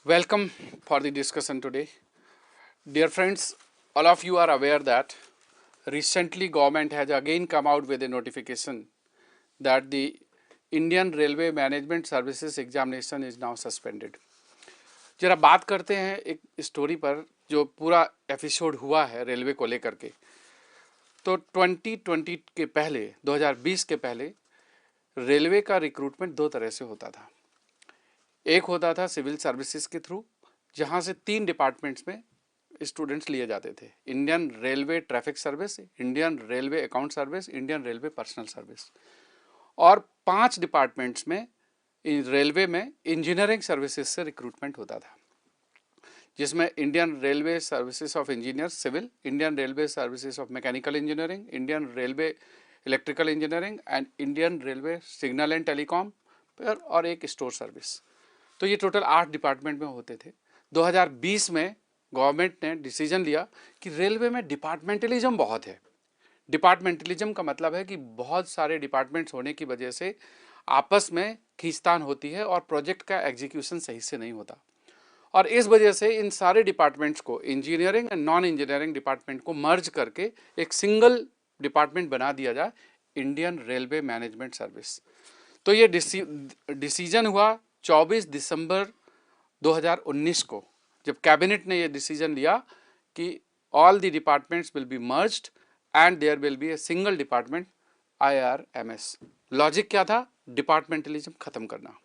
Welcome for the discussion today. Dear friends, all of you are aware that recently government has again come out with a notification that the Indian Railway Management Services examination is now suspended. जरा बात करते हैं एक story पर जो पूरा episode हुआ है रेलवे को लेकर के। तो 2020 के पहले 2020 के पहले रेलवे का रिक्रूटमेंट दो तरह से होता था। एक होता था सिविल सर्विसेज के थ्रू, जहां से 3 डिपार्टमेंट्स में स्टूडेंट्स लिए जाते थे। Indian railway traffic service, Indian railway account service, Indian railway personal service. और 5 डिपार्टमेंट्स में रेलवे में इंजीनियरिंग सर्विसेज से रिक्रूटमेंट होता था, जिसमें Indian railway services of engineers civil, Indian railway services of mechanical engineering, Indian railway electrical engineering and Indian railway signal and telecom और एक store service. तो ये टोटल 8 डिपार्टमेंट में होते थे। 2020 में गवर्नमेंट ने डिसीजन लिया कि रेलवे में डिपार्टमेंटलिज्म बहुत है। डिपार्टमेंटलिज्म का मतलब है कि बहुत सारे डिपार्टमेंट्स होने की वजह से आपस में खींचतान होती है और प्रोजेक्ट का एग्जीक्यूशन सही से नहीं होता, और इस वजह से इन सारे डिपार्टमेंट्स को, engineering and non engineering department को मर्ज करके एक सिंगल डिपार्टमेंट बना दिया जाए, इंडियन रेलवे मैनेजमेंट सर्विस। तो ये डिसीजन हुआ 24 दिसंबर 2019 को, जब कैबिनेट ने ये डिसीजन लिया कि all the departments will be merged and there will be a single department IRMS। Logic क्या था? डिपार्टमेंटलिज्म खत्म करना।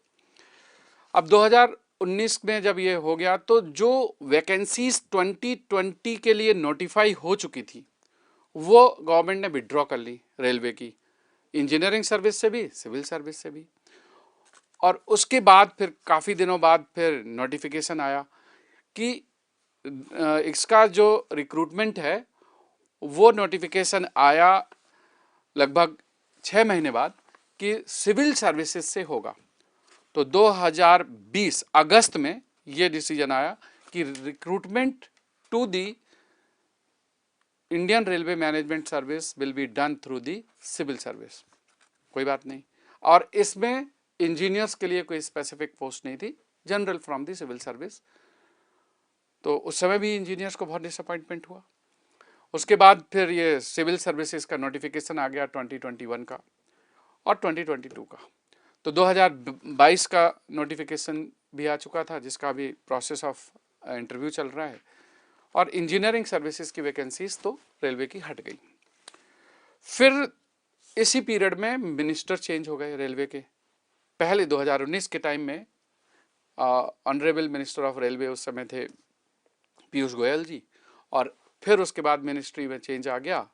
अब 2019 में जब ये हो गया तो जो वैकेंसीज 2020 के लिए नोटिफाई हो चुकी थी वो गवर्नमेंट ने विड्रॉ कर ली, रेलवे की इंजीनियरिंग सर्विस से भी, सिविल सर्विस से भी। और उसके बाद फिर काफ़ी दिनों बाद फिर नोटिफिकेशन आया कि इसका जो रिक्रूटमेंट है वो नोटिफिकेशन आया लगभग 6 महीने बाद कि सिविल सर्विसेज से होगा। तो 2020 अगस्त में ये डिसीजन आया कि recruitment to the Indian railway management service will be done through the civil service. कोई बात नहीं। और इसमें इंजीनियर्स के लिए कोई स्पेसिफिक पोस्ट नहीं थी, general from the civil service. तो उस समय भी इंजीनियर्स को बहुत डिसअपॉइंटमेंट हुआ। उसके बाद फिर ये सिविल सर्विसेज का नोटिफिकेशन आ गया 2021 का और 2022 का। तो 2022 का नोटिफिकेशन भी आ चुका था, जिसका भी प्रोसेस ऑफ इंटरव्यू चल रहा है। और इंजीनियरिंग सर्विसेज की वैकेंसीज तो रेलवे की हट गई। फिर इसी पीरियड में मिनिस्टर चेंज हो गए रेलवे के। पहले 2019 के टाइम में ऑनरेबल मिनिस्टर ऑफ रेलवे उस समय थे पीयूष गोयल जी, और फिर उसके बाद मिनिस्ट्री में चेंज आ गया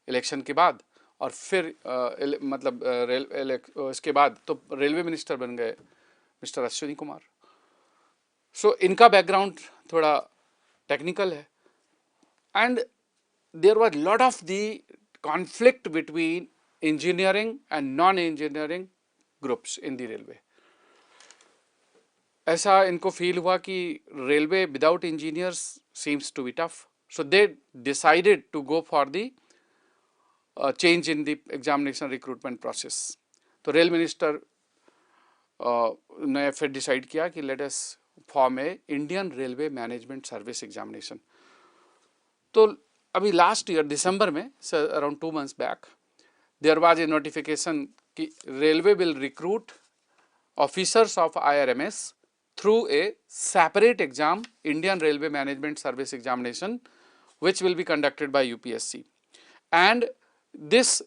इलेक्शन के बाद। और फिर इसके बाद तो रेलवे मिनिस्टर बन गए मिस्टर अश्विनी कुमार। सो इनका बैकग्राउंड थोड़ा टेक्निकल है, and there was lot of the conflict between engineering and non engineering groups in the railway. ऐसा इनको फील हुआ कि railway without engineers seems to be tough, so they decided to go for the change in the examination recruitment process. तो rail minister ने फिर decide किया कि let us form a Indian railway management service examination. तो अभी last year दिसंबर में, around 2 months back, there was a notification कि railway will recruit officers of IRMS through a separate exam, Indian Railway Management Service Examination, which will be conducted by UPSC. And this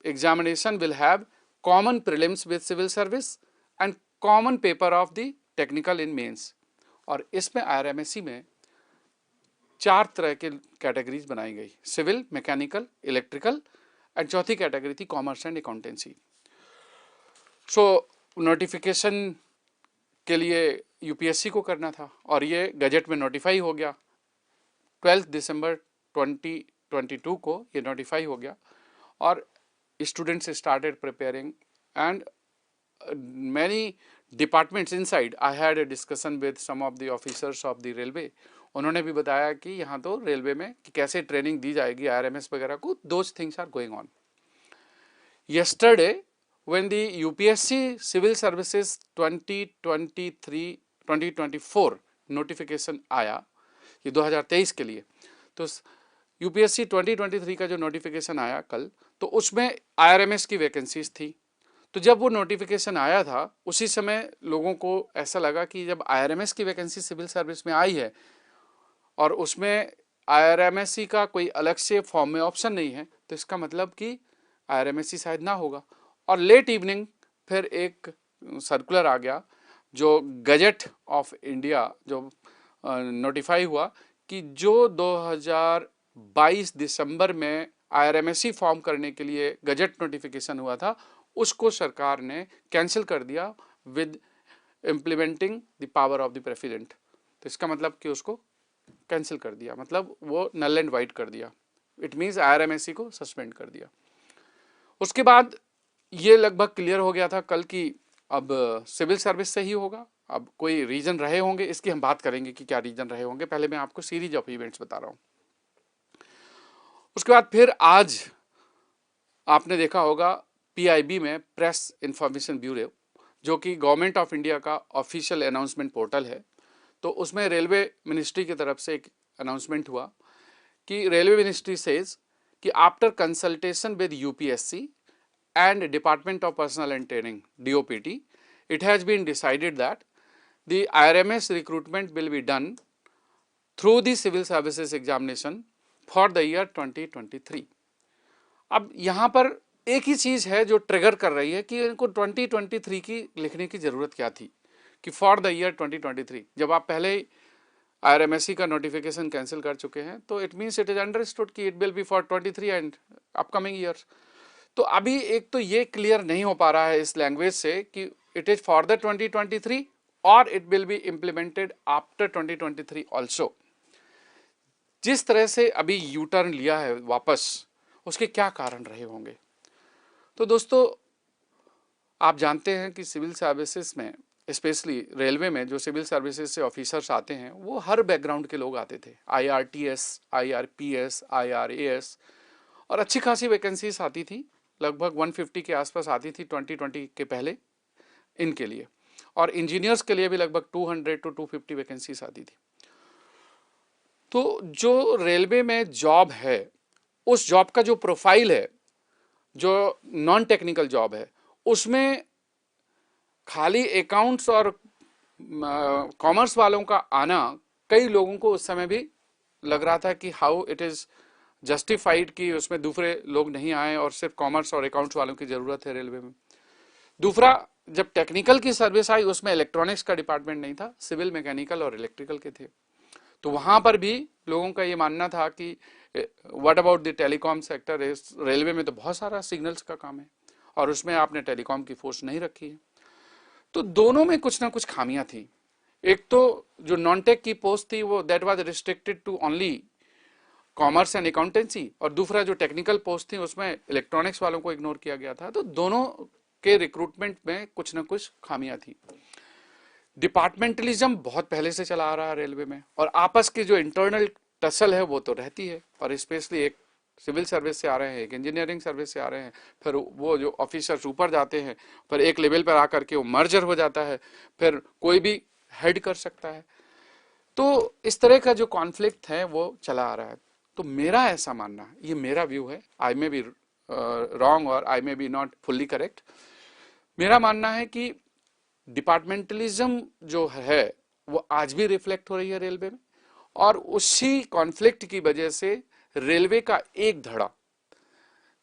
examination will have common prelims with civil service and common paper of the technical in mains. और इसमें IRMSC में 4 तरह के categories बनाई गई, civil, mechanical, electrical, and चौथी category थी commerce and accountancy. So notification के लिए UPSC को करना था और ये गजट में नोटिफाई हो गया। 12 दिसंबर 2022 को ये नोटिफाई हो गया और students started preparing and many departments inside. I had a discussion with some of the officers of the railway. उन्होंने भी बताया कि यहाँ तो रेलवे में कि कैसे ट्रेनिंग दी जाएगी IRMS वगैरह को, those things are going on. yesterday when the UPSC Civil Services 2023-2024 notification आया ये 2023 के लिए, तो यूपीएससी 2023 का जो नोटिफिकेशन आया कल, तो उसमें आईआरएमएस की वैकेंसीज थी। तो जब वो नोटिफिकेशन आया था उसी समय लोगों को ऐसा लगा कि जब आईआरएमएस की वैकेंसी सिविल सर्विस में आई है और उसमें आईआरएमएससी का कोई अलग से फॉर्म में ऑप्शन नहीं है, तो इसका मतलब कि आईआरएमएससी शायद ना होगा। और लेट इवनिंग फिर एक सर्कुलर आ गया जो गजट ऑफ इंडिया जो नोटिफाई हुआ कि जो 2022 दिसंबर में आईआरएमएससी फॉर्म करने के लिए गजट नोटिफिकेशन हुआ था, उसको सरकार ने कैंसिल कर दिया with implementing the power of the president. तो इसका मतलब कि उसको कैंसिल कर दिया, मतलब वो नल एंड वाइट कर दिया। इट मीन्स आईआरएमएससी को सस्पेंड कर दिया। उसके बाद ये लगभग क्लियर हो गया था कल कि अब सिविल सर्विस से ही होगा। अब कोई रीजन रहे होंगे, इसकी हम बात करेंगे कि क्या रीजन रहे होंगे। पहले मैं आपको सीरीज ऑफ इवेंट्स बता रहा हूँ। उसके बाद फिर आज आपने देखा होगा पीआईबी में, प्रेस इंफॉर्मेशन ब्यूरो, जो कि गवर्नमेंट ऑफ इंडिया का ऑफिशियल अनाउंसमेंट पोर्टल है, तो उसमें रेलवे मिनिस्ट्री की तरफ से एक अनाउंसमेंट हुआ कि रेलवे मिनिस्ट्री सेज कि after consultation with UPSC and Department of Personnel and Training DOPT, it has been decided that the IRMS recruitment will be done through the civil services examination for the year 2023। अब यहाँ पर एक ही चीज़ है जो trigger कर रही है कि इनको 2023 की लिखने की ज़रूरत क्या थी कि फॉर द ईयर 2023, जब आप पहले ही आईआरएमएससी का नोटिफिकेशन कैंसिल कर चुके हैं, तो it means it is understood कि it will be for 23 and upcoming years. तो अभी एक तो ये क्लियर नहीं हो पा रहा है इस लैंग्वेज से कि इट इज फॉर द 2023 और it will be implemented after 2023 also. जिस तरह से अभी यू टर्न लिया है वापस, उसके क्या कारण रहे होंगे। तो दोस्तों, आप जानते हैं कि सिविल सर्विसेज में, स्पेशली रेलवे में जो सिविल सर्विसेज से ऑफिसर्स आते हैं वो हर बैकग्राउंड के लोग आते थे। आईआरटीएस, आईआरपीएस, आईआरएएस, और अच्छी खासी वैकेंसीज आती थी, लगभग 150 के आसपास आती थी 2020 के पहले इनके लिए, और इंजीनियर्स के लिए भी लगभग 200 to 250 वैकेंसीज आती थी। तो जो रेलवे में जॉब है, उस जॉब का जो प्रोफाइल है, जो नॉन टेक्निकल जॉब है, उसमें खाली अकाउंट्स और कॉमर्स वालों का आना कई लोगों को उस समय भी लग रहा था कि हाउ इट इज जस्टिफाइड कि उसमें दूसरे लोग नहीं आए और सिर्फ कॉमर्स और अकाउंट्स वालों की जरूरत है रेलवे में। दूसरा, जब टेक्निकल की सर्विस आई उसमें इलेक्ट्रॉनिक्स का डिपार्टमेंट नहीं था, सिविल, मैकेनिकल और इलेक्ट्रिकल के थे। तो वहां पर भी लोगों का ये मानना था कि what about the telecom sector, railway में तो बहुत सारा सिग्नल्स का काम है और उसमें आपने टेलीकॉम की फोर्स नहीं रखी है। तो दोनों में कुछ ना कुछ खामियां थी। एक तो जो नॉन टेक की पोस्ट थी वो that was restricted to only commerce and accountancy, और दूसरा जो टेक्निकल पोस्ट थी उसमें इलेक्ट्रॉनिक्स वालों को इग्नोर किया गया था। तो दोनों के रिक्रूटमेंट में कुछ ना कुछ खामियां थी। डिपार्टमेंटलिज्म बहुत पहले से चला आ रहा है रेलवे में, और आपस की जो इंटरनल टसल है वो तो रहती है, और स्पेशली एक सिविल सर्विस से आ रहे हैं, एक इंजीनियरिंग सर्विस से आ रहे हैं, फिर वो जो ऑफिसर्स ऊपर जाते हैं, फिर एक लेवल पर आकर के वो मर्जर हो जाता है, फिर कोई भी हेड कर सकता है। तो इस तरह का जो कॉन्फ्लिक्ट है वो चला आ रहा है। तो मेरा ऐसा मानना है, ये मेरा व्यू है, आई मे बी रॉन्ग और I may be not fully correct, मेरा मानना है कि डिपार्टमेंटलिज्म जो है वो आज भी रिफ्लेक्ट हो रही है रेलवे में, और उसी कॉन्फ्लिक्ट की वजह से रेलवे का एक धड़ा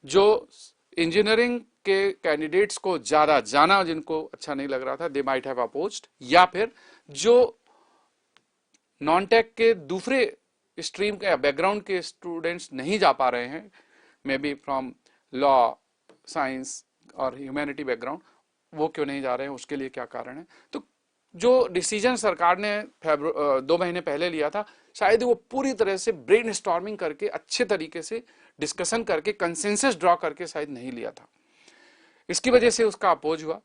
जो इंजीनियरिंग के कैंडिडेट्स को ज्यादा जाना, जिनको अच्छा नहीं लग रहा था, दे माइट हैव अपोज्ड, या फिर जो नॉन टेक के दूसरे स्ट्रीम के बैकग्राउंड के स्टूडेंट्स नहीं जा पा रहे हैं, may be from law, science और ह्यूमैनिटी बैकग्राउंड, वो क्यों नहीं जा रहे हैं, उसके लिए क्या कारण है। तो जो डिसीजन सरकार ने 2 महीने पहले लिया था, शायद वो पूरी तरह से ब्रेन स्टॉर्मिंग करके, अच्छे तरीके से डिस्कशन करके, कंसेंसस ड्रॉ करके शायद नहीं लिया था। इसकी वजह से उसका अपोज हुआ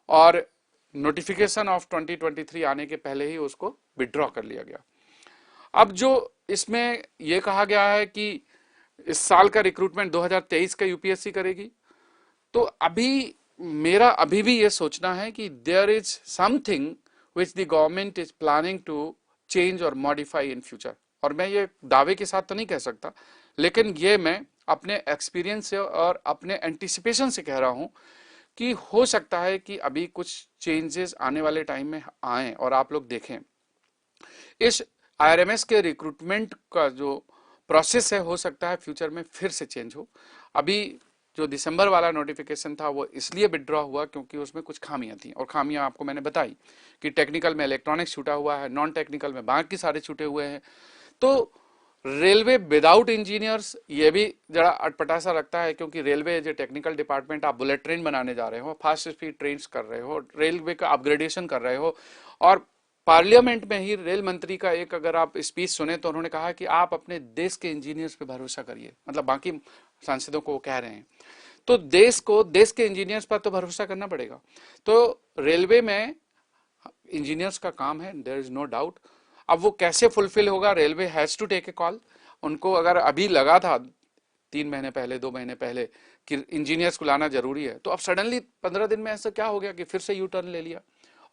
और नोटिफिकेशन ऑफ 2023 आने के पहले ही उसको विड्रॉ कर लिया गया। अब जो इसमें यह कहा गया है कि इस साल का रिक्रूटमेंट 2023 का यूपीएससी करेगी, तो अभी मेरा अभी भी यह सोचना है कि there is something which the government is planning to change और मॉडिफाई इन फ्यूचर। और मैं ये दावे के साथ तो नहीं कह सकता, लेकिन ये मैं अपने एक्सपीरियंस से और अपने एंटिसिपेशन से कह रहा हूं कि हो सकता है कि अभी कुछ चेंजेस आने वाले टाइम में आए और आप लोग देखें इस आईआरएमएस के रिक्रूटमेंट का जो प्रोसेस है, हो सकता है फ्यूचर में फिर से चेंज हो। अभी जो दिसंबर वाला नोटिफिकेशन था वो इसलिए विड्रॉ हुआ क्योंकि उसमें कुछ खामियां थी, और खामियां आपको मैंने बताई कि टेक्निकल में इलेक्ट्रॉनिक्स छूटा हुआ है, नॉन टेक्निकल में बाकी सारे छूटे हुए हैं। तो रेलवे विदाउट इंजीनियर्स ये भी जरा अटपटा सा रखता है, क्योंकि रेलवे जो टेक्निकल डिपार्टमेंट, आप बुलेट ट्रेन बनाने जा रहे हो, फास्ट स्पीड ट्रेन कर रहे हो, रेलवे का अपग्रेडेशन कर रहे हो, और पार्लियामेंट में ही रेल मंत्री का एक अगर आप स्पीच सुने तो उन्होंने कहा कि आप अपने देश के इंजीनियर्स पे भरोसा करिए, मतलब बाकी सांसदों को वो कह रहे हैं। तो देश को, देश के इंजीनियर्स पर तो भरोसा करना पड़ेगा। तो रेलवे में इंजीनियर्स का काम है, देयर इज नो डाउट। अब वो कैसे फुलफिल होगा, railway has to take a call. उनको अगर अभी लगा था 3 महीने पहले, 2 महीने पहले कि इंजीनियर्स को लाना जरूरी है, तो अब सडनली 15 दिन में ऐसा क्या हो गया कि फिर से यू टर्न ले लिया?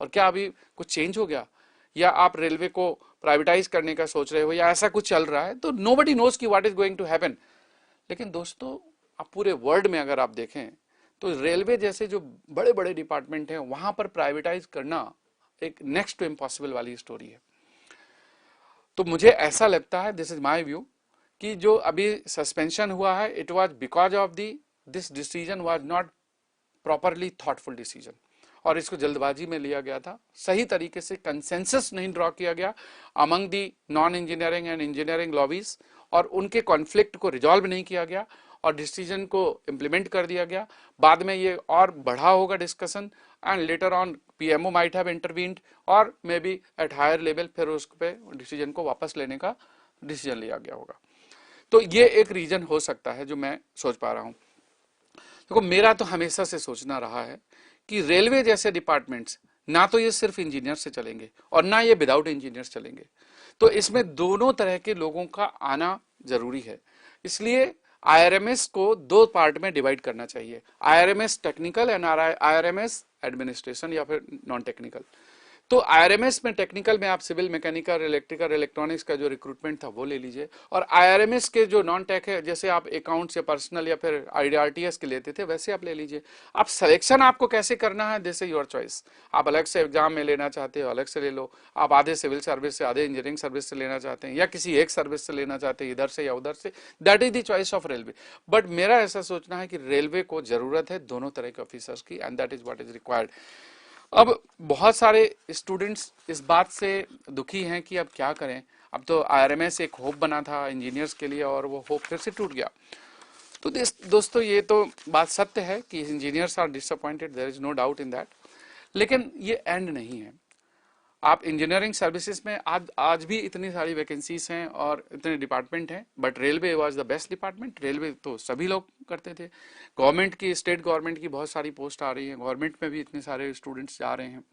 और क्या अभी कुछ चेंज हो गया, या आप रेलवे को प्राइवेटाइज करने का सोच रहे हो, या ऐसा कुछ चल रहा है? तो नोबडी नोज कि what is going to happen. लेकिन दोस्तों, आप पूरे वर्ल्ड में अगर आप देखें तो रेलवे जैसे जो बड़े बड़े डिपार्टमेंट हैं वहां पर प्राइवेटाइज करना एक नेक्स्ट टू इम्पॉसिबल वाली स्टोरी है। तो मुझे ऐसा लगता है, दिस इज माय व्यू, कि जो अभी सस्पेंशन हुआ है, it was because of the this decision was not properly thoughtful decision, और इसको जल्दबाजी में लिया गया था। सही तरीके से कंसेंसस नहीं ड्रॉ किया गया among the non engineering and engineering lobbies, और उनके कॉन्फ्लिक्ट को रिजॉल्व नहीं किया गया और डिसीजन को इम्प्लीमेंट कर दिया गया। बाद में ये और बढ़ा होगा discussion, and later on PMO might have intervened, और maybe at higher level फिर उस पे डिसीजन को वापस लेने का डिसीजन लिया गया होगा। तो ये एक रीजन हो सकता है जो मैं सोच पा रहा हूं। देखो, मेरा तो हमेशा से सोचना रहा है कि रेलवे जैसे डिपार्टमेंट्स ना तो ये सिर्फ इंजीनियर से चलेंगे और ना ये विदाउट इंजीनियर्स चलेंगे। तो इसमें दोनों तरह के लोगों का आना जरूरी है। इसलिए आईआरएमएस को 2 पार्ट में डिवाइड करना चाहिए, IRMS technical and IRMS administration या फिर नॉन टेक्निकल। तो आईआरएमएस में टेक्निकल में आप सिविल, मैकेनिकल, इलेक्ट्रिकल, इलेक्ट्रॉनिक्स का जो रिक्रूटमेंट था वो ले लीजिए, और आईआरएमएस के जो नॉन टेक है, जैसे आप अकाउंट्स या पर्सनल या फिर आईआरटीएस के लेते थे, वैसे आप ले लीजिए। आप सिलेक्शन आपको कैसे करना है, दिस इज योर चॉइस। आप अलग से एग्जाम में लेना चाहते हो अलग से ले लो, आप आधे सिविल सर्विस से, आधे इंजीनियरिंग सर्विस से लेना चाहते हैं, या किसी एक सर्विस से लेना चाहते हैं, इधर से या उधर से, that is the choice of railway. But मेरा ऐसा सोचना है कि रेलवे को जरूरत है दोनों तरह के ऑफिसर्स की, and that is what is required. अब बहुत सारे स्टूडेंट्स इस बात से दुखी हैं कि अब क्या करें, अब तो आईआरएमएस एक होप बना था इंजीनियर्स के लिए और वो होप फिर से टूट गया। तो दोस्तों, ये तो बात सत्य है कि engineers are disappointed, there is no doubt in that, लेकिन ये एंड नहीं है। आप इंजीनियरिंग सर्विसेज में आज भी इतनी सारी वैकेंसीज हैं और इतने डिपार्टमेंट हैं, but railway was the best department. Railway तो सभी लोग करते थे। गवर्नमेंट की, स्टेट गवर्नमेंट की बहुत सारी पोस्ट आ रही हैं, गवर्नमेंट में भी इतने सारे स्टूडेंट्स जा रहे हैं,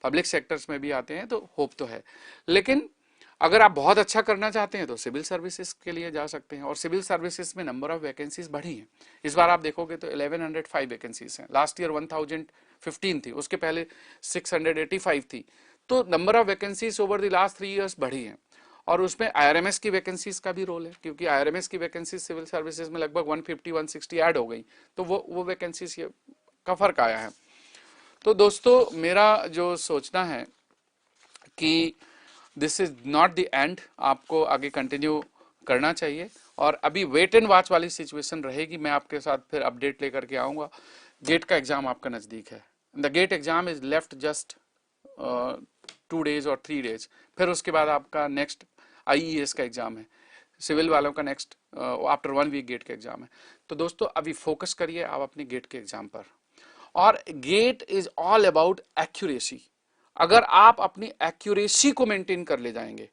पब्लिक सेक्टर्स में भी आते हैं, तो होप तो है। लेकिन अगर आप बहुत अच्छा करना चाहते हैं तो सिविल सर्विसेज के लिए जा सकते हैं, और सिविल सर्विसेज में नंबर ऑफ वैकेंसीज बढ़ी हैं। इस बार आप देखोगे तो 1105 वैकेंसीज हैं, लास्ट ईयर 1015 थी, उसके पहले 685 थी। तो number of vacancies over the last 3 years बढ़ी हैं, और उसमें आईआरएमएस की वैकेंसीज का भी रोल है, क्योंकि आईआरएमएस की वैकेंसीज सिविल सर्विसेज में लगभग 150-160 ऐड हो गई, तो वो वैकेंसीज का फर्क आया है। तो दोस्तों, मेरा जो सोचना है कि this is not the end, आपको आगे कंटिन्यू करना चाहिए, और अभी वेट एंड वॉच वाली सिचुएशन रहेगी। मैं आपके साथ फिर अपडेट लेकर के आऊंगा। गेट का एग्जाम आपका नजदीक है, the GATE exam is left just 2 days और 3 days, फिर उसके बाद आपका नेक्स्ट आईईएस का एग्जाम है, सिविल वालों का नेक्स्ट आफ्टर 1 वीक गेट का एग्जाम है। तो दोस्तों, अभी फोकस करिए आप अपने गेट के एग्जाम पर, और GATE is all about accuracy. अगर आप अपनी एक्यूरेसी को मेंटेन कर ले जाएंगे,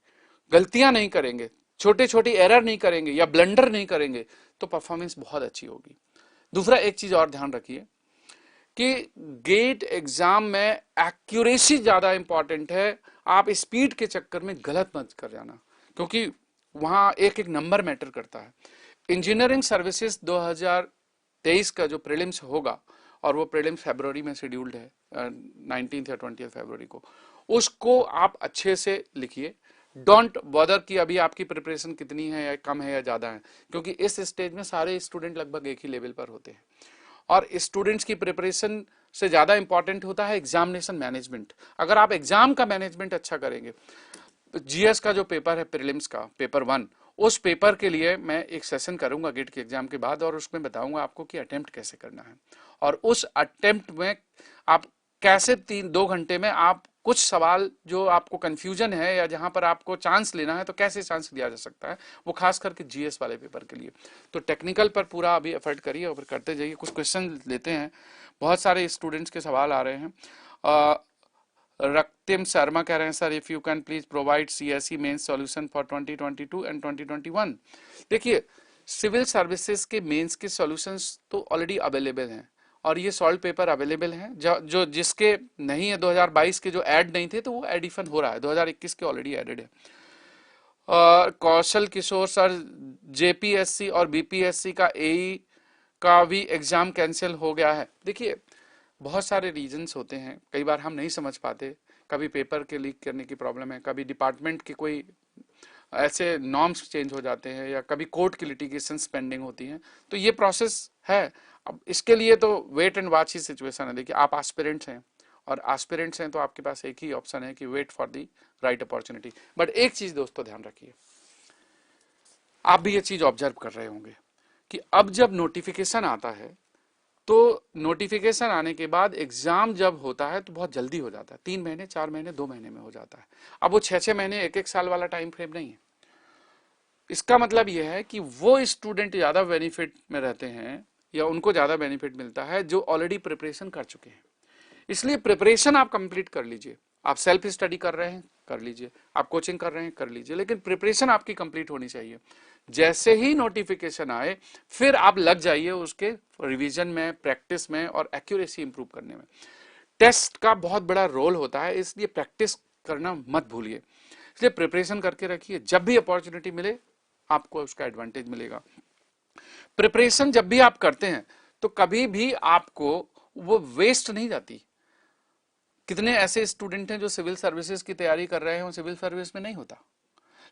गलतियां नहीं करेंगे, छोटे छोटे एरर नहीं करेंगे या ब्लंडर नहीं करेंगे, तो परफॉर्मेंस बहुत अच्छी होगी। दूसरा एक चीज और ध्यान रखिए कि गेट एग्जाम में एक्यूरेसी ज्यादा इंपॉर्टेंट है। आप स्पीड के चक्कर में गलत मत कर जाना, क्योंकि वहां एक एक नंबर मैटर करता है। इंजीनियरिंग सर्विसेज 2023 का जो प्रीलिम्स होगा, और वो प्रीलिम्स फरवरी में शेड्यूल्ड है, 19 या 20 फरवरी को, उसको आप अच्छे से लिखिए, डोंट बॉदर कि अभी आपकी प्रिपरेशन कितनी है या कम है या ज़्यादा है, क्योंकि इस स्टेज में सारे स्टूडेंट लगभग एक ही लेवल पर होते हैं। और स्टूडेंट्स की प्रिपरेशन से ज़्यादा इंपॉर्टेंट होता है एग्जामिनेशन मैनेजमेंट। अगर आप एग्जाम का मैनेजमेंट अच्छा करेंगे, जीएस का जो पेपर है प्रीलिम्स का पेपर 1, उस पेपर के लिए मैं एक सेशन करूंगा गेट के एग्जाम के बाद, और उसमें बताऊंगा आपको कि अटेम्प्ट कैसे करना है, और उस अटेम्प्ट में आप कैसे 3-2 घंटे में आप कुछ सवाल जो आपको कंफ्यूजन है या जहां पर आपको चांस लेना है तो कैसे चांस लिया जा सकता है, वो खास करके जीएस वाले पेपर के लिए। तो टेक्निकल पर पूरा अभी एफर्ट करिए और करते जाइए। कुछ क्वेश्चन लेते हैं, बहुत सारे स्टूडेंट्स के सवाल आ रहे हैं। रक्तिम शर्मा कह रहे हैं sir if you can please provide CSE mains solution for 2022 and 2021। देखिए, सिविल सर्विसेज के मेंस के सॉल्यूशंस तो ऑलरेडी अवेलेबल हैं, और ये सॉल्व पेपर अवेलेबल हैं। जो जिसके नहीं है 2022 के जो ऐड नहीं थे तो वो एडिशन हो रहा है, 2021 के ऑलरेडी एडेड है। कौशल किशोर सर, जेपीएससी और बीपीएससी का एई का भी एग्जाम कैंसिल हो गया है। देखिए, बहुत सारे रीजंस होते हैं, कई बार हम नहीं समझ पाते, कभी पेपर के लीक करने की प्रॉब्लम है, कभी डिपार्टमेंट के कोई ऐसे नॉर्म्स चेंज हो जाते हैं, या कभी कोर्ट की लिटिगेशन पेंडिंग होती हैं, तो ये प्रोसेस है। अब इसके लिए तो वेट एंड वॉच ही सिचुएशन है। देखिए, आप एस्पिरेंट्स हैं, और एस्पिरेंट्स हैं तो आपके पास एक ही ऑप्शन है कि wait for the right opportunity. But एक चीज दोस्तों ध्यान रखिए, आप भी ये चीज ऑब्जर्व कर रहे होंगे कि अब जब नोटिफिकेशन आता है तो नोटिफिकेशन आने के बाद एग्जाम जब होता है तो बहुत जल्दी हो जाता है, 3 महीने 4 महीने 2 महीने में हो जाता है। अब वो 6-6 महीने 1-1 साल वाला टाइम फ्रेम नहीं है। इसका मतलब यह है कि वो स्टूडेंट ज्यादा बेनिफिट में रहते हैं, या उनको ज्यादा बेनिफिट मिलता है जो ऑलरेडी प्रिपरेशन कर चुके हैं। इसलिए प्रिपरेशन आप कंप्लीट कर लीजिए। आप सेल्फ स्टडी कर रहे हैं, कर लीजिए, आप कोचिंग कर रहे हैं, कर लीजिए, लेकिन प्रिपरेशन आपकी कंप्लीट होनी चाहिए। जैसे ही नोटिफिकेशन आए फिर आप लग जाइए उसके रिवीजन में, प्रैक्टिस में और एक्यूरेसी इंप्रूव करने में। टेस्ट का बहुत बड़ा रोल होता है, इसलिए प्रैक्टिस करना मत भूलिए। इसलिए प्रिपरेशन करके रखिए, जब भी अपॉर्चुनिटी मिले आपको उसका एडवांटेज मिलेगा। प्रिपरेशन जब भी आप करते हैं तो कभी भी आपको वो वेस्ट नहीं जाती। कितने ऐसे स्टूडेंट हैं जो सिविल सर्विसेज की तैयारी कर रहे हैं, सिविल सर्विस में नहीं होता,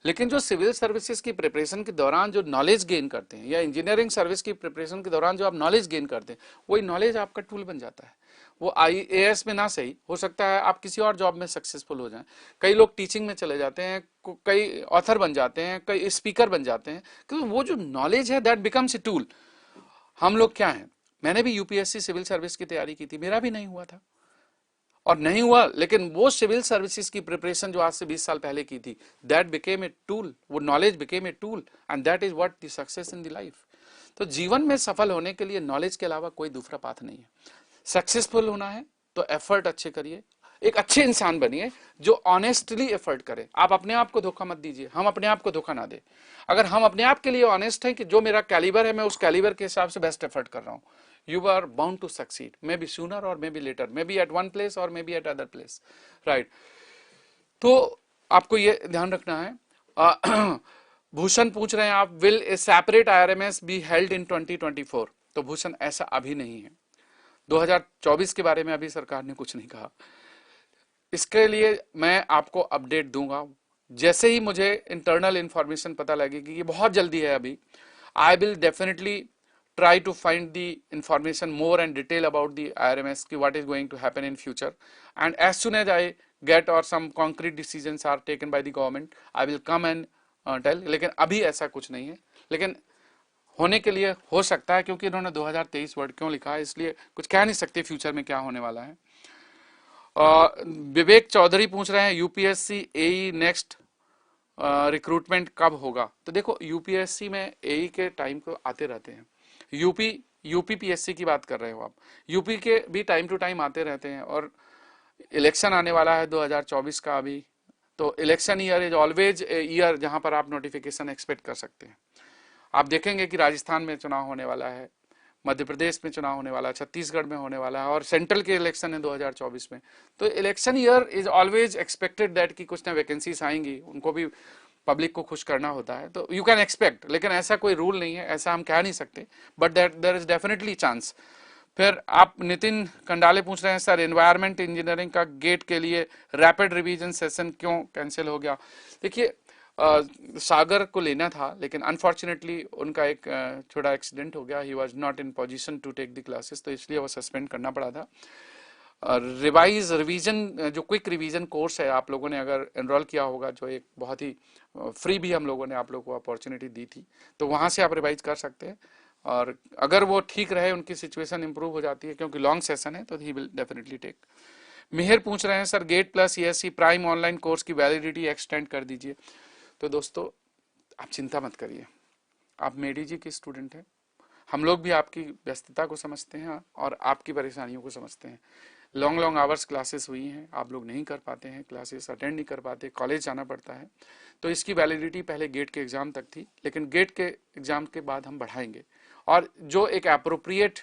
लेकिन जो सिविल सर्विसेज की प्रिपरेशन के दौरान जो नॉलेज गेन करते हैं, या इंजीनियरिंग सर्विस की प्रिपरेशन के दौरान जो आप नॉलेज गेन करते हैं, वही नॉलेज आपका टूल बन जाता है। वो आईएएस में ना सही हो सकता है, आप किसी और जॉब में सक्सेसफुल हो जाएं। कई लोग टीचिंग में चले जाते हैं, कई ऑथर बन जाते हैं, कई स्पीकर बन जाते हैं, क्योंकि वो जो नॉलेज है दैट बिकम्स ए टूल। हम लोग क्या हैं, मैंने भी यूपीएससी सिविल सर्विस की तैयारी की थी, मेरा भी नहीं हुआ था और नहीं हुआ, लेकिन वो सिविल सर्विसेज की प्रिपरेशन जो आज से 20 साल पहले की थी, दैट बिकेम ए टूल, वो knowledge became a tool, and that is what the success in the life. तो जीवन में सफल होने के लिए नॉलेज के अलावा कोई दूसरा पाथ नहीं है। सक्सेसफुल होना है तो एफर्ट अच्छे करिए, एक अच्छे इंसान बनिए जो ऑनेस्टली एफर्ट करे। आप अपने आप को धोखा मत दीजिए, हम अपने आप को धोखा ना दे। अगर हम अपने आप के लिए ऑनेस्ट हैं कि जो मेरा कैलिबर है मैं उस कैलिबर के हिसाब से बेस्ट एफर्ट कर रहा हूं, you are bound to succeed, maybe sooner or maybe later, maybe at one place or maybe at other place, right? तो आपको ये ध्यान रखना है। भूषण पूछ रहे हैं आप, will A separate IRMS be held in 2024? तो भूषण ऐसा अभी नहीं है, 2024 के बारे में अभी सरकार ने कुछ नहीं कहा। इसके लिए मैं आपको अपडेट दूंगा जैसे ही मुझे इंटरनल इंफॉर्मेशन पता लगेगी, ये बहुत जल्दी है अभी। I will definitely try to find the information more and detail about the IRMS, what is going to happen in future, and as soon as I get or some concrete decisions are taken by the government, I will come and tell। लेकिन अभी ऐसा कुछ नहीं है, लेकिन होने के लिए हो सकता है, क्योंकि इन्होंने 2023 वर्ड क्यों लिखा है, इसलिए कुछ कह नहीं सकते फ्यूचर में क्या होने वाला है। विवेक चौधरी पूछ रहे हैं यूपीएससी एई नेक्स्ट रिक्रूटमेंट कब होगा? तो देखो, यूपीएससी में एई के टाइम को आते रहते हैं, यूपी पीएससी की बात कर रहे हो आप, यूपी के भी टाइम टू टाइम आते रहते हैं, और इलेक्शन आने वाला है 2024 का अभी, तो election year is always year जहां पर आप नोटिफिकेशन एक्सपेक्ट कर सकते हैं। आप देखेंगे कि राजस्थान में चुनाव होने वाला है, मध्य प्रदेश में चुनाव होने वाला है, छत्तीसगढ़ में होने वाला है, और सेंट्रल के इलेक्शन है 2024 में। तो election year is always expected that कि कुछ ना वैकेंसीज आएंगी, उनको भी पब्लिक को खुश करना होता है, तो यू कैन एक्सपेक्ट, लेकिन ऐसा कोई रूल नहीं है, ऐसा हम कह नहीं सकते, but that there is definitely chance. फिर आप नितिन कंडाले पूछ रहे हैं सर एनवायरमेंट इंजीनियरिंग का गेट के लिए रैपिड रिवीजन सेशन क्यों कैंसिल हो गया। देखिए सागर को लेना था लेकिन अनफॉर्चुनेटली उनका एक छोटा एक्सीडेंट हो गया, he was not in position to take the classes, तो इसलिए वो सस्पेंड करना पड़ा था। रिवीजन जो क्विक रिवीजन कोर्स है आप लोगों ने अगर एनरोल किया होगा, जो एक बहुत ही फ्री भी हम लोगों ने आप लोगों को अपॉर्चुनिटी दी थी, तो वहाँ से आप रिवाइज कर सकते हैं। और अगर वो ठीक रहे, उनकी सिचुएशन इंप्रूव हो जाती है क्योंकि लॉन्ग सेशन है, तो he will definitely take. Mihir पूछ रहे हैं sir GATE plus ESC prime online course की वैलिडिटी एक्सटेंड कर दीजिए। तो दोस्तों आप चिंता मत करिए, आप मेडी जी के स्टूडेंट हैं, हम लोग भी आपकी व्यस्तता को समझते हैं और आपकी परेशानियों को समझते हैं। लॉन्ग लॉन्ग आवर्स क्लासेस हुई हैं, आप लोग नहीं कर पाते हैं, क्लासेस अटेंड नहीं कर पाते, कॉलेज जाना पड़ता है, तो इसकी वैलिडिटी पहले गेट के एग्ज़ाम तक थी, लेकिन गेट के एग्ज़ाम के बाद हम बढ़ाएंगे और जो एक अप्रोप्रिएट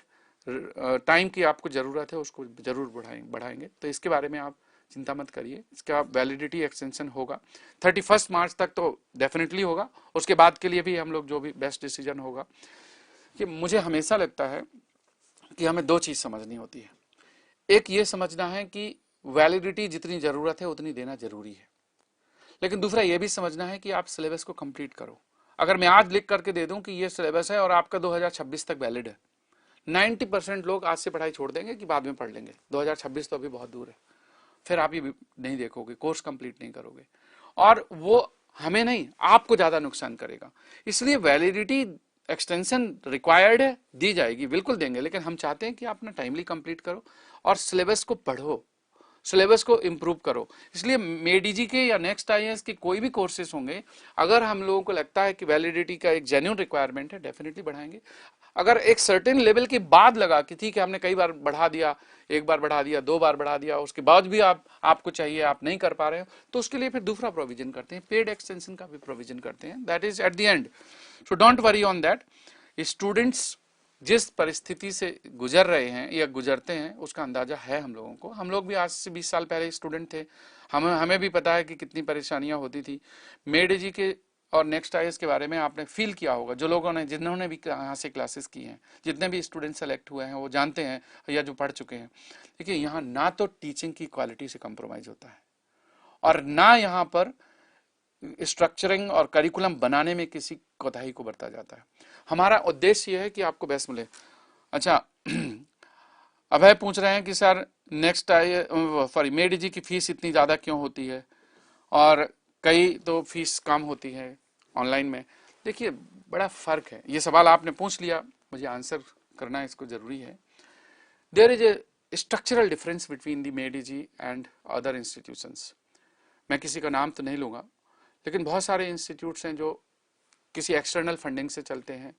टाइम की आपको ज़रूरत है उसको ज़रूर बढ़ाएंगे। तो इसके बारे में आप चिंता मत करिए, इसका वैलिडिटी एक्सटेंशन होगा 31 मार्च तक, तो डेफिनेटली होगा। उसके बाद के लिए भी हम लोग जो भी बेस्ट डिसीजन होगा, कि मुझे हमेशा लगता है कि हमें दो चीज़ समझनी होती है। एक ये समझना है कि वैलिडिटी जितनी ज़रूरत है उतनी देना जरूरी है, लेकिन दूसरा ये भी समझना है कि आप सिलेबस को कंप्लीट करो। अगर मैं आज लिख करके दे दूं कि ये सिलेबस है और आपका 2026 तक वैलिड है, 90% लोग आज से पढ़ाई छोड़ देंगे कि बाद में पढ़ लेंगे, 2026 तो अभी बहुत दूर है, फिर आप ये नहीं देखोगे, कोर्स कंप्लीट नहीं करोगे, और वो हमें नहीं आपको ज़्यादा नुकसान करेगा। इसलिए वैलिडिटी एक्सटेंशन रिक्वायर्ड है, दी जाएगी, बिल्कुल देंगे, लेकिन हम चाहते हैं कि आप ना टाइमली कंप्लीट करो और सिलेबस को पढ़ो, सिलेबस को इम्प्रूव करो। इसलिए मेडीजी के या नेक्स्ट IAS के कोई भी कोर्सेज होंगे, अगर हम लोगों को लगता है कि वैलिडिटी का एक जेन्युइन रिक्वायरमेंट है, डेफिनेटली बढ़ाएंगे। अगर एक सर्टेन लेवल के बाद लगा कि ठीक है हमने कई बार बढ़ा दिया, एक बार बढ़ा दिया, 2 बार बढ़ा दिया, उसके बाद भी आपको चाहिए, आप नहीं कर पा रहे हो, तो उसके लिए फिर दूसरा प्रोविजन करते हैं, पेड एक्सटेंशन का भी प्रोविजन करते हैं, that is at the end. So don't worry on that. Students जिस परिस्थिति से गुजर रहे हैं या गुजरते हैं उसका अंदाजा है हम लोगों को, हम लोग भी आज से 20 साल पहले स्टूडेंट थे, हमें भी पता है कि कितनी परेशानियां होती थी। मेड जी के और नेक्स्ट IAS के बारे में आपने फील किया होगा, जो लोगों ने जिन्होंने भी यहाँ से क्लासेस की हैं, जितने भी स्टूडेंट सेलेक्ट हुए हैं वो जानते हैं या जो पढ़ चुके हैं। देखिए यहाँ ना तो टीचिंग की क्वालिटी से कॉम्प्रोमाइज होता है और ना यहाँ पर स्ट्रक्चरिंग और करिकुलम बनाने में किसी कोताही को बरता जाता है। हमारा उद्देश्य यह है कि आपको बेस्ट मिले। अच्छा अभय पूछ रहे हैं कि सर नेक्स्ट सॉरी मेड जी की फीस इतनी ज़्यादा क्यों होती है और कई तो फीस कम होती है ऑनलाइन में। देखिए बड़ा फ़र्क है, ये सवाल आपने पूछ लिया, मुझे आंसर करना इसको ज़रूरी है। There is a structural difference between the मेड जी एंड अदर इंस्टीट्यूशंस। मैं किसी का नाम तो नहीं लूँगा, लेकिन बहुत सारे इंस्टीट्यूट्स हैं जो किसी एक्सटर्नल फंडिंग से चलते हैं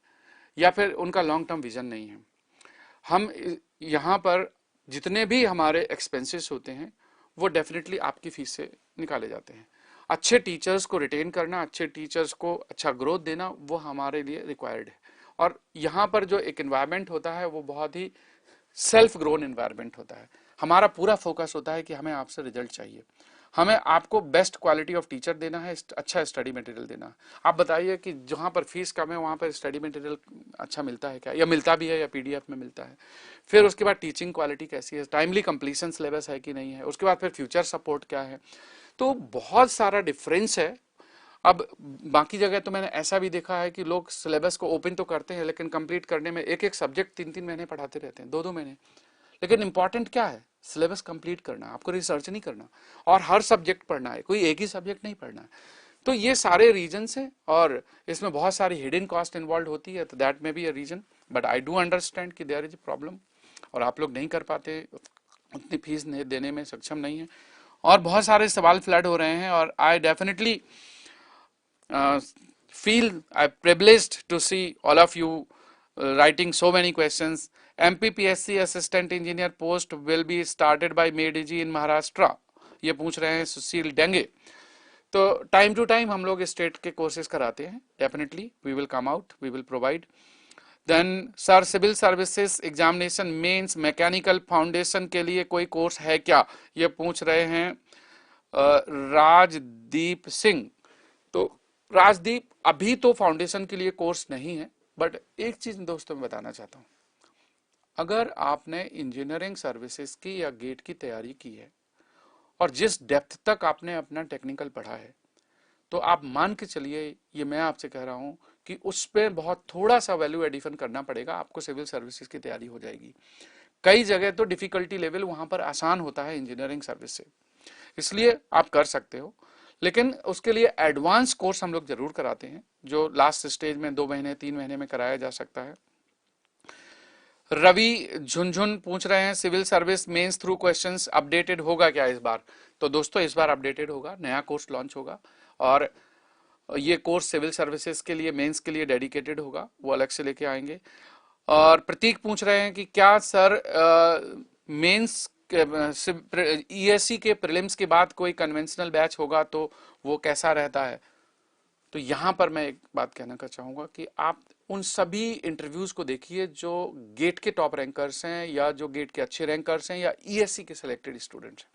या फिर उनका लॉन्ग टर्म विजन नहीं है। हम यहाँ पर जितने भी हमारे एक्सपेंसेस होते हैं वो डेफिनेटली आपकी फीस से निकाले जाते हैं। अच्छे टीचर्स को रिटेन करना, अच्छे टीचर्स को अच्छा ग्रोथ देना, वो हमारे लिए रिक्वायर्ड है। और यहाँ पर जो एक एनवायरनमेंट होता है वो बहुत ही सेल्फ ग्रोन एनवायरनमेंट होता है। हमारा पूरा फोकस होता है कि हमें आपसे रिजल्ट चाहिए, हमें आपको बेस्ट क्वालिटी ऑफ टीचर देना है, अच्छा स्टडी मटेरियल देना है। आप बताइए कि जहाँ पर फीस कम है वहाँ पर स्टडी मटेरियल अच्छा मिलता है क्या, या मिलता भी है या PDF में मिलता है। फिर उसके बाद टीचिंग क्वालिटी कैसी है, टाइमली कंप्लीशन सिलेबस है कि नहीं है, उसके बाद फिर फ्यूचर सपोर्ट क्या है। तो बहुत सारा डिफरेंस है। अब बाकी जगह तो मैंने ऐसा भी देखा है कि लोग सिलेबस को ओपन तो करते हैं लेकिन कंप्लीट करने में एक एक सब्जेक्ट 3-3 महीने पढ़ाते रहते हैं, 2-2 महीने। लेकिन इंपॉर्टेंट क्या है, सिलेबस कंप्लीट करना, आपको रिसर्च नहीं करना और हर सब्जेक्ट पढ़ना है, कोई एक ही सब्जेक्ट नहीं पढ़ना है। तो ये सारे रीजंस हैं और इसमें बहुत सारी हिडन कॉस्ट इन्वॉल्व होती है, तो that may be a reason, but I do understand कि देयर इज अ प्रॉब्लम और आप लोग नहीं कर पाते, उतनी फीस देने में सक्षम नहीं है और बहुत सारे सवाल फ्लड हो रहे हैं। और I definitely feel privileged to see all of you writing so many questions. MPPSC assistant engineer post will be started by मेडीजी in Maharashtra, ये पूछ रहे हैं सुशील डेंगे। तो टाइम टू टाइम हम लोग स्टेट के कोर्सेज कराते हैं, definitely we will come out, we will provide. Then sir civil services examination mains mechanical foundation के लिए कोई कोर्स है क्या, ये पूछ रहे हैं राजदीप सिंह। तो राजदीप अभी तो फाउंडेशन के लिए कोर्स नहीं है, बट एक चीज दोस्तों मैं बताना चाहता हूँ, अगर आपने इंजीनियरिंग सर्विसेज की या गेट की तैयारी की है और जिस डेप्थ तक आपने अपना टेक्निकल पढ़ा है, तो आप मान के चलिए, ये मैं आपसे कह रहा हूं कि उस पर बहुत थोड़ा सा वैल्यू एडिशन करना पड़ेगा, आपको सिविल सर्विसेज की तैयारी हो जाएगी। कई जगह तो डिफिकल्टी लेवल वहां पर आसान होता है इंजीनियरिंग सर्विस से, इसलिए आप कर सकते हो। लेकिन उसके लिए एडवांस कोर्स हम लोग जरूर कराते हैं, जो लास्ट स्टेज में 2 महीने 3 महीने में कराया जा सकता है। रवि झुनझुन पूछ रहे हैं civil service mains through questions updated होगा क्या इस बार? तो दोस्तों इस बार अपडेटेड होगा, नया कोर्स लॉन्च होगा, और ये कोर्स सिविल सर्विसेज के लिए मेंस के लिए डेडिकेटेड होगा, वो अलग से लेके आएंगे। और प्रतीक पूछ रहे हैं कि क्या सर मेंस ईएससी के प्रीलिम्स के बाद कोई कन्वेंशनल बैच होगा तो वो कैसा रहता है? तो यहां पर मैं एक बात कहना चाहूंगा कि आप उन सभी इंटरव्यूज को देखिए जो गेट के टॉप रैंकर्स हैं या जो गेट के अच्छे रैंकर्स हैं या ईएससी के सिलेक्टेड स्टूडेंट्स हैं।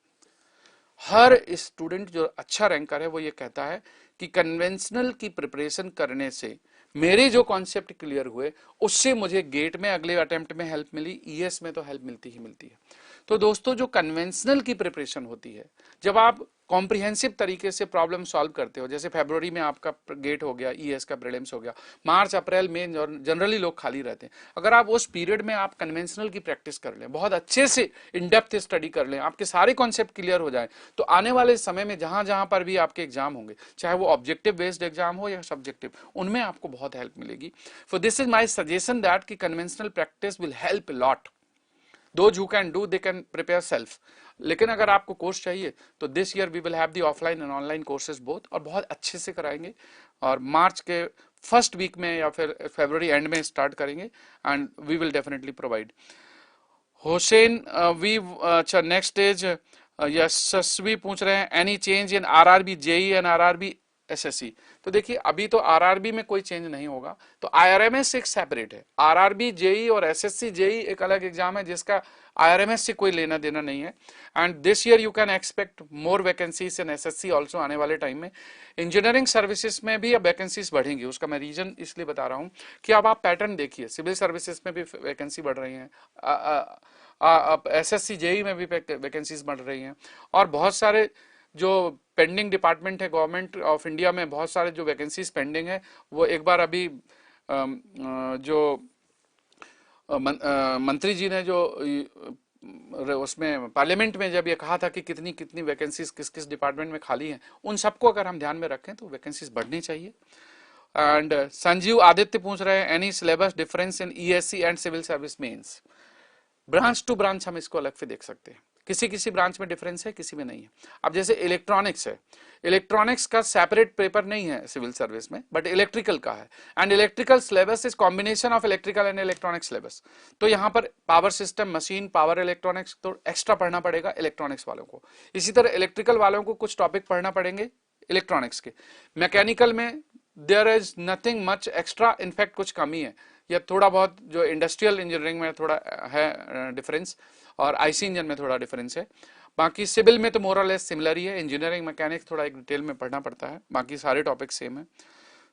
हर स्टूडेंट जो अच्छा रैंकर है वो ये कहता है कि कन्वेंशनल की प्रिपरेशन करने से मेरे जो कॉन्सेप्ट क्लियर हुए उससे मुझे गेट में अगले अटेम्प्ट में हेल्प मिली, ईएस में तो हेल्प मिलती ही मिलती है। तो दोस्तों जो कन्वेंशनल की प्रिपरेशन होती है, जब आप कॉम्प्रिहेंसिव तरीके से प्रॉब्लम सॉल्व करते हो, जैसे फरवरी में आपका गेट हो गया, ईएस का प्रीलिम्स हो गया, मार्च अप्रैल में जनरली लोग खाली रहते हैं, अगर आप उस पीरियड में आप कन्वेंशनल की प्रैक्टिस कर लें, बहुत अच्छे से इन डेप्थ स्टडी कर लें, आपके सारे कॉन्सेप्ट क्लियर हो जाए, तो आने वाले समय में जहां जहां पर भी आपके एग्जाम होंगे, चाहे वो ऑब्जेक्टिव बेस्ड एग्जाम हो या सब्जेक्टिव, उनमें आपको बहुत हेल्प मिलेगी। For this is my suggestion that कि conventional practice will help lot. Those who can do, they can prepare self. लेकिन अगर आपको कोर्स चाहिए तो this year we will have the offline and online courses both, और बहुत अच्छे से कराएंगे, और मार्च के फर्स्ट वीक में या फिर फरवरी एंड में स्टार्ट करेंगे, and we will definitely provide. Hussain वी अच्छा नेक्स्ट स्टेज यशस्वी पूछ रहे हैं any change in RRB JE and RRB SSC? तो देखिए अभी तो आरआरबी में कोई चेंज नहीं होगा, तो आईआरएमएस एक सेपरेट है, आरआरबी जेई और एसएससी जेई एक अलग एग्जाम है जिसका आईआरएमएस से कोई लेना देना नहीं है। And this year you can expect more vacancies in SSC also आने वाले टाइम में। इंजीनियरिंग सर्विसेज में भी अब वैकेंसीज बढ़ेंगी, उसका मैं रीजन इसलिए बता रहा हूँ कि अब आप पैटर्न देखिए, सिविल सर्विसेज में भी वैकेंसी बढ़ रही है, अब एसएससी जेई में भी वैकेंसीज बढ़ रही हैं, और बहुत सारे जो पेंडिंग डिपार्टमेंट है गवर्नमेंट ऑफ इंडिया में, बहुत सारे जो वैकेंसीज पेंडिंग है, वो एक बार अभी जो मंत्री जी ने जो उसमें पार्लियामेंट में जब ये कहा था कि कितनी कितनी वैकेंसीज किस किस डिपार्टमेंट में खाली हैं, उन सबको अगर हम ध्यान में रखें तो वैकेंसीज बढ़नी चाहिए। एंड संजीव आदित्य पूछ रहे हैं any syllabus difference in ESC and civil service mains? Branch to branch हम इसको अलग से देख सकते हैं, किसी किसी ब्रांच में डिफरेंस है, किसी में नहीं है। अब जैसे इलेक्ट्रॉनिक्स है, इलेक्ट्रॉनिक्स का सेपरेट पेपर नहीं है सिविल सर्विस में, बट इलेक्ट्रिकल का है, and electrical syllabus is combination of electrical and electronic syllabus. तो यहाँ पर power system, machine, power electronics तो एक्स्ट्रा पढ़ना पड़ेगा इलेक्ट्रॉनिक्स वालों को, इसी तरह इलेक्ट्रिकल वालों को कुछ टॉपिक पढ़ना पड़ेंगे इलेक्ट्रॉनिक्स के। मैकेनिकल में there is nothing much extra, in fact कुछ कमी है, या थोड़ा बहुत जो इंडस्ट्रियल इंजीनियरिंग में थोड़ा है डिफरेंस, और आईसी इंजन में थोड़ा डिफरेंस है। बाकी सिविल में तो मोर और लेस सिमिलर ही है, इंजीनियरिंग मैकेनिक्स थोड़ा एक डिटेल में पढ़ना पड़ता है, बाकी सारे टॉपिक सेम है।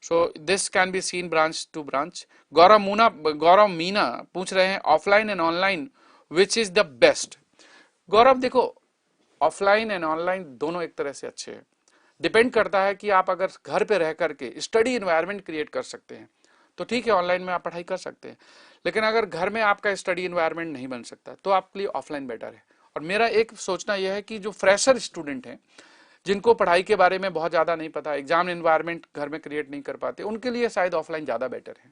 So this can be seen branch to branch. Gaurav Meena पूछ रहे हैं offline and online which is the best? Gaurav देखो, ऑफलाइन एंड ऑनलाइन दोनों एक तरह से अच्छे हैं, डिपेंड करता है कि आप अगर घर पे रह करके स्टडी इन्वायरमेंट क्रिएट कर सकते हैं तो ठीक है, ऑनलाइन में आप पढ़ाई कर सकते हैं, लेकिन अगर घर में आपका स्टडी इन्वायरमेंट नहीं बन सकता तो आपके लिए ऑफलाइन बेटर है। और मेरा एक सोचना यह है कि जो फ्रेशर स्टूडेंट हैं, जिनको पढ़ाई के बारे में बहुत ज़्यादा नहीं पता, एग्जाम इन्वायरमेंट घर में क्रिएट नहीं कर पाते, उनके लिए शायद ऑफलाइन ज़्यादा बेटर है।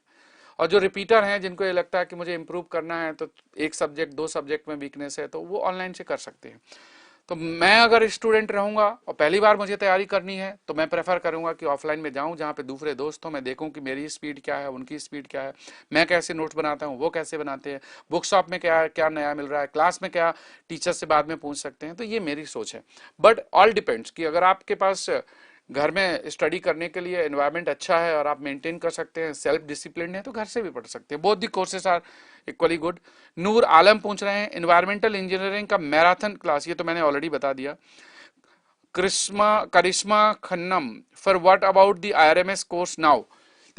और जो रिपीटर हैं, जिनको ये लगता है कि मुझे इंप्रूव करना है, तो एक सब्जेक्ट 2 सब्जेक्ट में वीकनेस है, तो वो ऑनलाइन से कर सकते हैं। तो मैं अगर स्टूडेंट रहूंगा और पहली बार मुझे तैयारी करनी है तो मैं प्रेफर करूंगा कि ऑफलाइन में जाऊं, जहां पे दूसरे दोस्त हो, मैं देखूं कि मेरी स्पीड क्या है, उनकी स्पीड क्या है, मैं कैसे नोट्स बनाता हूं, वो कैसे बनाते हैं, बुक शॉप में क्या क्या नया मिल रहा है, क्लास में क्या टीचर से बाद में पूछ सकते हैं। तो ये मेरी सोच है, बट ऑल डिपेंड्स कि अगर आपके पास घर में स्टडी करने के लिए एनवायरनमेंट अच्छा है और आप मेंटेन कर सकते हैं, सेल्फ डिसिप्लिन है, तो घर से भी पढ़ सकते हैं। Both the courses are equally good. Noor Alam पूछ रहे हैं एनवायरमेंटल इंजीनियरिंग का मैराथन क्लास, ये तो मैंने ऑलरेडी बता दिया। Karishma Khannam for what about the IRMS course now?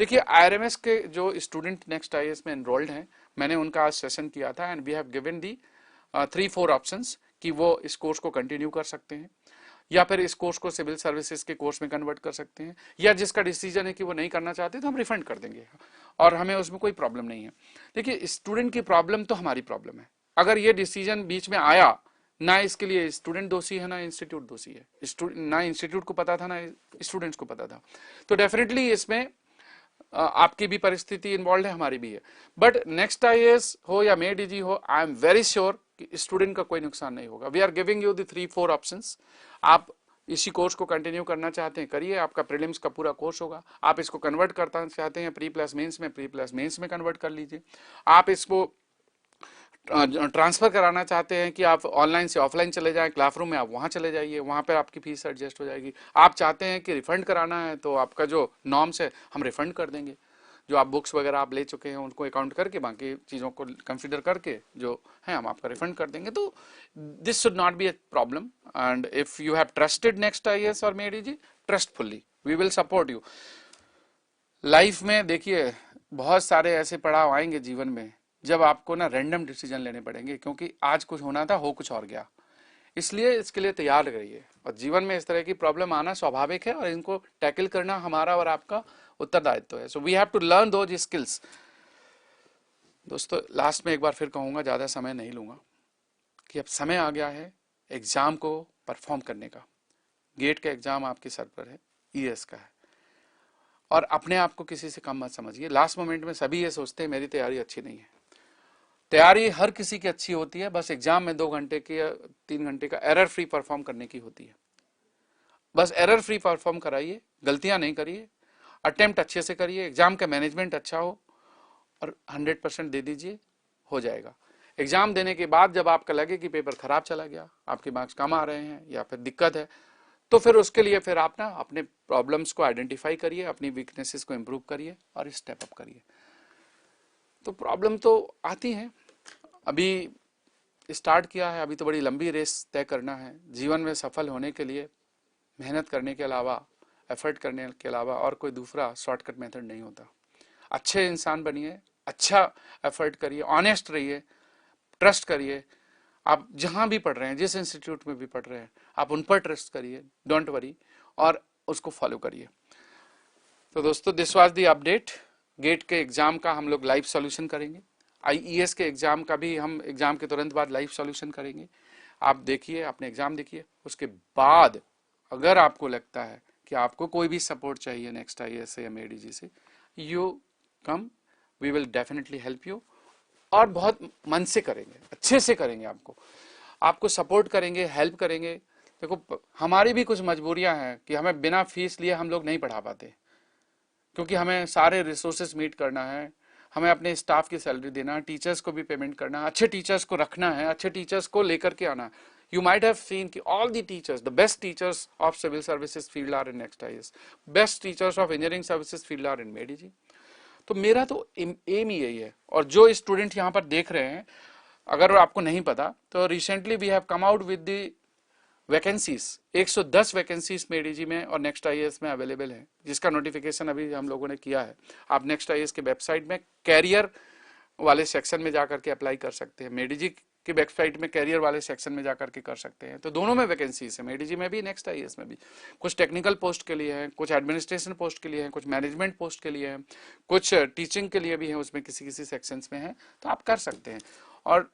देखिए आईआरएमएस के जो स्टूडेंट नेक्स्ट आईएएस में एनरोल्ड हैं मैंने उनका आज सेशन किया था, and we have given the 3-4 options कि वो इस कोर्स को कंटिन्यू कर सकते हैं, या फिर इस कोर्स को सिविल सर्विसेज के कोर्स में कन्वर्ट कर सकते हैं, या जिसका डिसीजन है कि वो नहीं करना चाहते तो हम रिफंड कर देंगे, और हमें उसमें कोई प्रॉब्लम नहीं है। देखिए, स्टूडेंट की प्रॉब्लम तो हमारी प्रॉब्लम है। अगर ये डिसीजन बीच में आया, ना इसके लिए स्टूडेंट दोषी है ना इंस्टीट्यूट दोषी है, ना इंस्टीट्यूट को पता था ना स्टूडेंट्स को पता था। तो डेफिनेटली इसमें आपकी भी परिस्थिति इन्वॉल्व है, हमारी भी है। बट नेक्स्ट आईएएस हो या मे डीजी हो, आई एम वेरी श्योर कि स्टूडेंट का कोई नुकसान नहीं होगा। We are giving you the 3-4 options. आप इसी कोर्स को कंटिन्यू करना चाहते हैं, करिए, आपका प्रीलिम्स का पूरा कोर्स होगा। आप इसको कन्वर्ट करना चाहते हैं प्री प्लस मेंस में कन्वर्ट कर लीजिए। आप इसको ट्रांसफर कराना चाहते हैं कि आप ऑनलाइन से ऑफलाइन चले जाएं, क्लासरूम में आप वहां चले जाइए, वहां पर आपकी फीस एडजस्ट हो जाएगी। आप चाहते हैं कि रिफंड कराना है, तो आपका जो नॉर्म्स है हम रिफंड कर देंगे। जो आप बुक्स वगैरह आप ले चुके हैं उनको अकाउंट करके, बाकी चीज़ों को कंसिडर करके जो है हम आपका रिफंड कर देंगे। तो this should not be a problem, and if you have trusted next IAS और मेडी, trustfully we will support you. Life में देखिए, बहुत सारे ऐसे पड़ाव आएंगे जीवन में जब आपको ना रैंडम डिसीजन लेने पड़ेंगे, क्योंकि आज कुछ होना था, हो कुछ और गया। इसलिए इसके लिए तैयार रहिए, और जीवन में इस तरह की प्रॉब्लम आना स्वाभाविक है, और इनको टैकल करना हमारा और आपका उत्तरदायित्व है। So we have to learn those skills. दोस्तों, लास्ट में एक बार फिर कहूंगा, ज्यादा समय नहीं लूंगा, कि अब समय आ गया है एग्जाम को परफॉर्म करने का। गेट का एग्जाम आपके सर पर है, ईएएस का है, और अपने आप को किसी से कम मत समझिए। लास्ट मोमेंट में सभी ये सोचते हैं मेरी तैयारी अच्छी नहीं है। तैयारी हर किसी की अच्छी होती है, बस एग्जाम में 2 घंटे की या 3 घंटे का एरर फ्री परफॉर्म करने की होती है। बस एरर फ्री परफॉर्म कराइए, गलतियां नहीं करिए, अटेम्प्ट अच्छे से करिए, एग्जाम का मैनेजमेंट अच्छा हो, और 100% दे दीजिए, हो जाएगा। एग्जाम देने के बाद जब आपका लगे कि पेपर खराब चला गया, आपके मार्क्स कम आ रहे हैं या फिर दिक्कत है, तो फिर उसके लिए फिर आप ना अपने प्रॉब्लम्स को आइडेंटिफाई करिए, अपनी वीकनेसेस को इम्प्रूव करिए और स्टेप अप करिए। तो प्रॉब्लम तो आती है, अभी स्टार्ट किया है, अभी तो बड़ी लंबी रेस तय करना है। जीवन में सफल होने के लिए मेहनत करने के अलावा, एफर्ट करने के अलावा और कोई दूसरा शॉर्टकट मेथड नहीं होता। अच्छे इंसान बनिए, अच्छा एफर्ट करिए, ऑनेस्ट रहिए, ट्रस्ट करिए। आप जहां भी पढ़ रहे हैं, जिस इंस्टीट्यूट में भी पढ़ रहे हैं, आप उन पर ट्रस्ट करिए, डोंट वरी, और उसको फॉलो करिए। तो दोस्तों, this was the update. GATE के एग्जाम का हम लोग लाइव सॉल्यूशन करेंगे, आईईएस के एग्जाम का भी हम एग्जाम के तुरंत बाद लाइव सॉल्यूशन करेंगे। आप देखिए, अपने एग्जाम देखिए, उसके बाद अगर आपको लगता है कि आपको कोई भी सपोर्ट चाहिए नेक्स्ट आईएएस से या मेडीजी से, you come, we will definitely help you, और बहुत मन से करेंगे, अच्छे से करेंगे, आपको सपोर्ट करेंगे, हेल्प करेंगे। देखो, हमारी भी कुछ मजबूरियां हैं कि हमें बिना फीस लिए हम लोग नहीं पढ़ा पाते, क्योंकि हमें सारे रिसोर्सेज मीट करना है, हमें अपने स्टाफ की सैलरी देना है, टीचर्स को भी पेमेंट करना है, अच्छे टीचर्स को रखना है, अच्छे टीचर्स को लेकर के आना है। You might have seen कि all the teachers, the best teachers of civil services field are in next IAS, best teachers of engineering services field are in मेडी जी। तो मेरा तो एम ही यही है। और जो स्टूडेंट यहाँ पर देख रहे हैं, अगर आपको नहीं पता, तो recently we have come out with the vacancies, 110 vacancies मेडीजी में और नेक्स्ट आईएएस में अवेलेबल है, जिसका नोटिफिकेशन अभी हम लोगों ने किया है। आप नेक्स्ट आईएएस के वेबसाइट में कैरियर वाले सेक्शन में जाकर के अप्लाई कर सकते हैं, मेडीजी की वेबसाइट में कैरियर वाले सेक्शन में जाकर के कर सकते हैं। तो दोनों में वैकेंसीज है, मेडीजी में भी, नेक्स्ट आईएएस में भी। कुछ टेक्निकल पोस्ट के लिए हैं, कुछ एडमिनिस्ट्रेशन पोस्ट के लिए हैं, कुछ मैनेजमेंट पोस्ट के लिए हैं, कुछ टीचिंग के लिए भी हैं, उसमें किसी किसी सेक्शंस में है, तो आप कर सकते हैं। और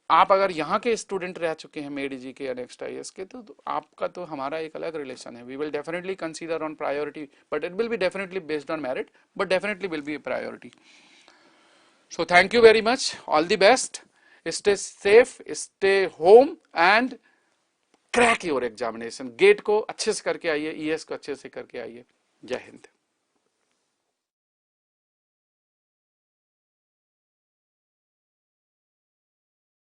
आप अगर यहाँ के स्टूडेंट रह चुके हैं मेडीजी के या नेक्स्ट आईएएस के, तो आपका तो हमारा एक अलग रिलेशन है। We will definitely consider on priority, but it will be definitely based on merit, but definitely will be a priority. So thank you very much. All the best. Stay safe, stay home and crack your examination. GATE को अच्छे से करके आइए, ES को अच्छे से करके आइए। जय हिंद।